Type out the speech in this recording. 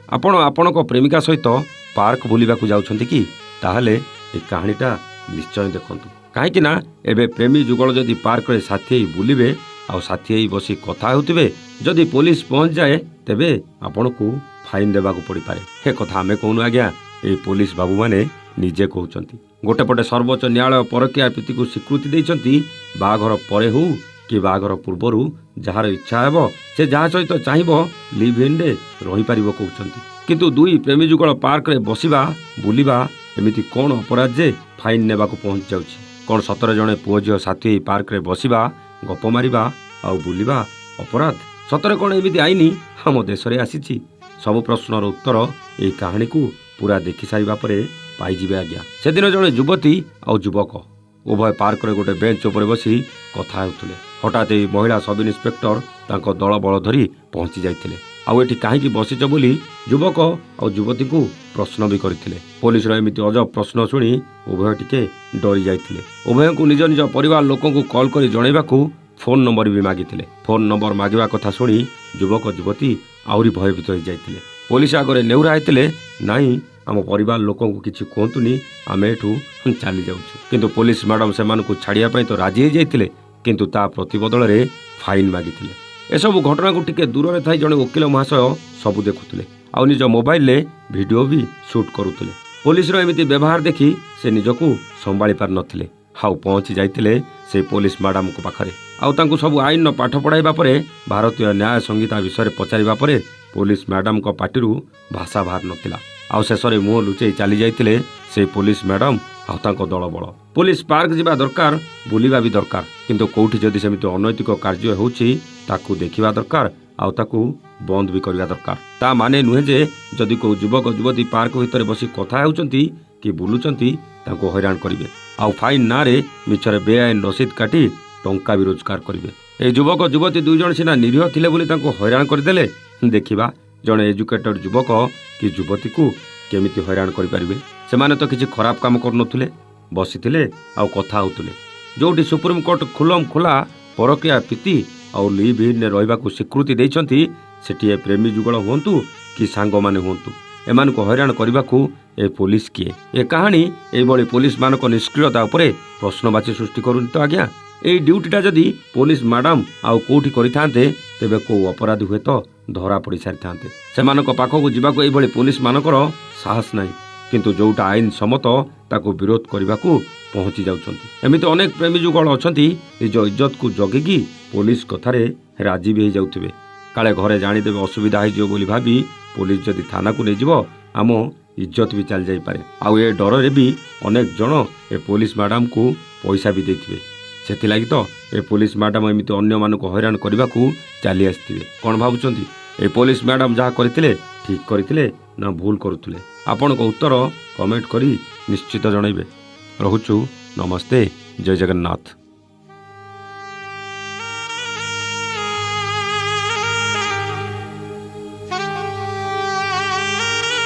ଆପଣ ଆପଣଙ୍କ ପ୍ରେମିକା ସହିତ ପାର୍କ ବୁଲିବାକୁ ଯାଉଛନ୍ତି କି? ତାହେଲେ ଏ କାହାଣୀଟା ନିଶ୍ଚୟ ଦେଖନ୍ତୁ। କାହିଁକି ନା ଏବେ ପ୍ରେମୀ ଯୁଗଳ ଯଦି ପାର୍କରେ ସାଥି ହେଇ ବୁଲିବେ ଆଉ ସାଥି ହେଇ ବସି କଥା ହେଉଥିବେ, ଯଦି ପୋଲିସ ପହଞ୍ଚିଯାଏ ତେବେ ଆପଣଙ୍କୁ ଫାଇନ୍ ଦେବାକୁ ପଡ଼ିପାରେ। ହେ କଥା ଆମେ କହୁନୁ ଆଜ୍ଞା, ଏଇ ପୋଲିସ ବାବୁମାନେ ନିଜେ କହୁଛନ୍ତି। ଗୋଟେ ପଟେ ସର୍ବୋଚ୍ଚ ନ୍ୟାୟାଳୟ ପରକୀୟା ପ୍ରୀତିକୁ ସ୍ୱୀକୃତି ଦେଇଛନ୍ତି। ବାହାଘର ପରେ ହେଉ କି ବାହାଘର ପୂର୍ବରୁ ଯାହାର ଇଚ୍ଛା ହେବ ସେ ଯାହା ସହିତ ଚାହିଁବ ଲିଭ୍ ଇନ୍ରେ ରହିପାରିବ କହୁଛନ୍ତି। କିନ୍ତୁ ଦୁଇ ପ୍ରେମୀ ଯୁଗଳ ପାର୍କରେ ବସିବା ବୁଲିବା ଏମିତି କ'ଣ ଅପରାଧ ଯେ ଫାଇନ୍ ନେବାକୁ ପହଞ୍ଚି ଯାଉଛି? କ'ଣ ସତରେ ଜଣେ ପୁଅ ଝିଅ ସାଥି ହେଇ ପାର୍କରେ ବସିବା, ଗପ ମାରିବା ଆଉ ବୁଲିବା ଅପରାଧ? ସତରେ କ'ଣ ଏମିତି ଆଇନ ଆମ ଦେଶରେ ଆସିଛି? ସବୁ ପ୍ରଶ୍ନର ଉତ୍ତର ଏହି କାହାଣୀକୁ ପୁରା ଦେଖିସାରିବା ପରେ ପାଇଯିବେ ଆଜ୍ଞା। ସେଦିନ ଜଣେ ଯୁବତୀ ଆଉ ଯୁବକ ଉଭୟ ପାର୍କରେ ଗୋଟେ ବେଞ୍ଚ ଉପରେ ବସି କଥା ହେଉଥିଲେ। ହଠାତ୍ ଏହି ମହିଳା ସବ୍ ଇନ୍ସପେକ୍ଟର ତାଙ୍କ ଦଳ ବଳ ଧରି ପହଞ୍ଚି ଯାଇଥିଲେ। ଆଉ ଏଠି କାହିଁକି ବସିଛ ବୋଲି ଯୁବକ ଆଉ ଯୁବତୀଙ୍କୁ ପ୍ରଶ୍ନ ବି କରିଥିଲେ। ପୋଲିସର ଏମିତି ଅଜବ ପ୍ରଶ୍ନ ଶୁଣି ଉଭୟ ଟିକେ ଡରି ଯାଇଥିଲେ। ଉଭୟଙ୍କୁ ନିଜ ନିଜ ପରିବାର ଲୋକଙ୍କୁ କଲ୍ କରି ଜଣାଇବାକୁ ଫୋନ୍ ନମ୍ବର ବି ମାଗିଥିଲେ। ଫୋନ୍ ନମ୍ବର ମାଗିବା କଥା ଶୁଣି ଯୁବକ ଯୁବତୀ ଆହୁରି ଭୟଭୀତ ହୋଇଯାଇଥିଲେ। ପୋଲିସ ଆଗରେ ନେହୁରା ହେଇଥିଲେ, ନାଇଁ ଆମ ପରିବାର ଲୋକଙ୍କୁ କିଛି କୁହନ୍ତୁନି, ଆମେ ଏଠୁ ଚାଲି ଯାଉଛୁ। କିନ୍ତୁ ପୋଲିସ ମ୍ୟାଡାମ ସେମାନଙ୍କୁ ଛାଡ଼ିବା ପାଇଁ ତ ରାଜି ହେଇଯାଇଥିଲେ, କିନ୍ତୁ ତା ପ୍ରତିବଦଳରେ ଫାଇନ୍ ମାଗିଥିଲେ। ଏସବୁ ଘଟଣାକୁ ଟିକେ ଦୂରରେ ଥାଇ ଜଣେ ଓକିଲ ମହାଶୟ ସବୁ ଦେଖୁଥିଲେ ଆଉ ନିଜ ମୋବାଇଲରେ ଭିଡ଼ିଓ ବି ସୁଟ୍ କରୁଥିଲେ। ପୋଲିସର ଏମିତି ବ୍ୟବହାର ଦେଖି ସେ ନିଜକୁ ସମ୍ଭାଳି ପାରିନଥିଲେ ଆଉ ପହଞ୍ଚି ଯାଇଥିଲେ ସେ ପୋଲିସ ମ୍ୟାଡାମଙ୍କ ପାଖରେ। ଆଉ ତାଙ୍କୁ ସବୁ ଆଇନର ପାଠ ପଢ଼ାଇବା ପରେ ଭାରତୀୟ ନ୍ୟାୟ ସଂହିତା ବିଷୟରେ ପଚାରିବା ପରେ ପୋଲିସ ମ୍ୟାଡାମଙ୍କ ପାଟିରୁ ଭାଷା ବାହାରି ନଥିଲା। ଆଉ ଶେଷରେ ମୁହଁ ଲୁଚେଇ ଚାଲି ଯାଇଥିଲେ ସେ ପୋଲିସ ମ୍ୟାଡାମ ଆଉ ତାଙ୍କ ଦଳବଳ। ପୋଲିସ ପାର୍କ ଯିବା ଦରକାର, ବୁଲିବା ବି ଦରକାର, କିନ୍ତୁ କୋଉଠି ଯଦି ସେମିତି ଅନୈତିକ କାର୍ଯ୍ୟ ହେଉଛି ତାକୁ ଦେଖିବା ଦରକାର ଆଉ ତାକୁ ବନ୍ଦ ବି କରିବା ଦରକାର। ତା ମାନେ ନୁହେଁ ଯେ ଯଦି କୋଉ ଯୁବକ ଯୁବତୀ ପାର୍କ ଭିତରେ ବସି କଥା ହେଉଛନ୍ତି କି ବୁଲୁଛନ୍ତି ତାଙ୍କୁ ହଇରାଣ କରିବେ ଆଉ ଫାଇନ୍ ନାଁରେ ମିଛରେ ବେଆଇନ ରସିଦ କାଟି ଟଙ୍କା ବି ରୋଜଗାର କରିବେ। এই ଯୁବକ ଯୁବତୀ ଦୁଇ ଜଣ ସିନା ନିରୀହ ଥିଲେ ବୋଲି ତାଙ୍କୁ ହଇରାଣ କରିଦେଲେ, ଦେଖିବା ଜଣେ ଏଜୁକେଟେଡ ଯୁବକ କି ଯୁବତୀକୁ କେମିତି ହଇରାଣ କରିପାରିବେ। ସେମାନେ ତ କିଛି ଖରାପ କାମ କରୁନଥିଲେ, ବସିଥିଲେ ଆଉ କଥା ହେଉଥିଲେ। ଯେଉଁଠି ସୁପ୍ରିମକୋର୍ଟ ଖୁଲମ ଖୋଲା ପରକୀୟା ପ୍ରୀତି ଆଉ ଲିଭ୍ ଇନ୍ରେ ରହିବାକୁ ସ୍ୱୀକୃତି ଦେଇଛନ୍ତି, ସେଠି ଏ ପ୍ରେମୀ ଯୁଗଳ ହୁଅନ୍ତୁ କି ସାଙ୍ଗମାନେ ହୁଅନ୍ତୁ, ଏମାନଙ୍କୁ ହଇରାଣ କରିବାକୁ ଏ ପୋଲିସ କିଏ? ଏ କାହାଣୀ ଏଇଭଳି ପୋଲିସମାନଙ୍କ ନିଷ୍କ୍ରିୟତା ଉପରେ ପ୍ରଶ୍ନବାଚୀ ସୃଷ୍ଟି କରୁନି ତ ଆଜ୍ଞା? এই ଡ୍ୟୁଟିଟା ଯଦି ପୋଲିସ ମ୍ୟାଡାମ ଆଉ କୋଉଠି କରିଥାନ୍ତେ ତେବେ କୋଉ ଅପରାଧୀ ହୁଏତ ଧରା ପଡ଼ି ସାରିଥାନ୍ତେ। ସେମାନଙ୍କ ପାଖକୁ ଯିବାକୁ ଏଇଭଳି ପୋଲିସ ମାନଙ୍କର ସାହସ ନାହିଁ, କିନ୍ତୁ ଯୋଉଟା ଆଇନ ସମ୍ମତ ତାକୁ ବିରୋଧ କରିବାକୁ ପହଞ୍ଚି ଯାଉଛନ୍ତି। ଏମିତି ଅନେକ ପ୍ରେମୀ ଯୁଗଳ ଅଛନ୍ତି ନିଜ ଇଜ୍ଜତକୁ ଜଗିକି ପୋଲିସ କଥାରେ ରାଜି ବି ହେଇଯାଉଥିବେ। କାଳେ ଘରେ ଜାଣିଦେବେ ଅସୁବିଧା ହେଇଯିବ ବୋଲି ଭାବି ପୋଲିସ ଯଦି ଥାନାକୁ ନେଇଯିବ ଆମ ଇଜ୍ଜତ ବି ଚାଲି ଯାଇପାରେ। ଆଉ ଏ ଡରରେ ବି ଅନେକ ଜଣ ଏ ପୋଲିସ ମ୍ୟାଡାମକୁ ପଇସା ବି ଦେଇଥିବେ। ସେଥିଲାଗି ତ ଏ ପୋଲିସ ମ୍ୟାଡାମ ଏମିତି ଅନ୍ୟମାନଙ୍କୁ ହଇରାଣ କରିବାକୁ ଚାଲି ଆସିଥିବେ। କ'ଣ ଭାବୁଛନ୍ତି ଏ ପୋଲିସ ମ୍ୟାଡାମ ଯାହା କରିଥିଲେ ଠିକ୍ କରିଥିଲେ ନା ଭୁଲ କରୁଥିଲେ? ଆପଣଙ୍କ ଉତ୍ତର କମେଣ୍ଟ କରି ନିଶ୍ଚିତ ଜଣାଇବେ। ରହୁଛୁ, ନମସ୍ତେ, ଜୟ ଜଗନ୍ନାଥ।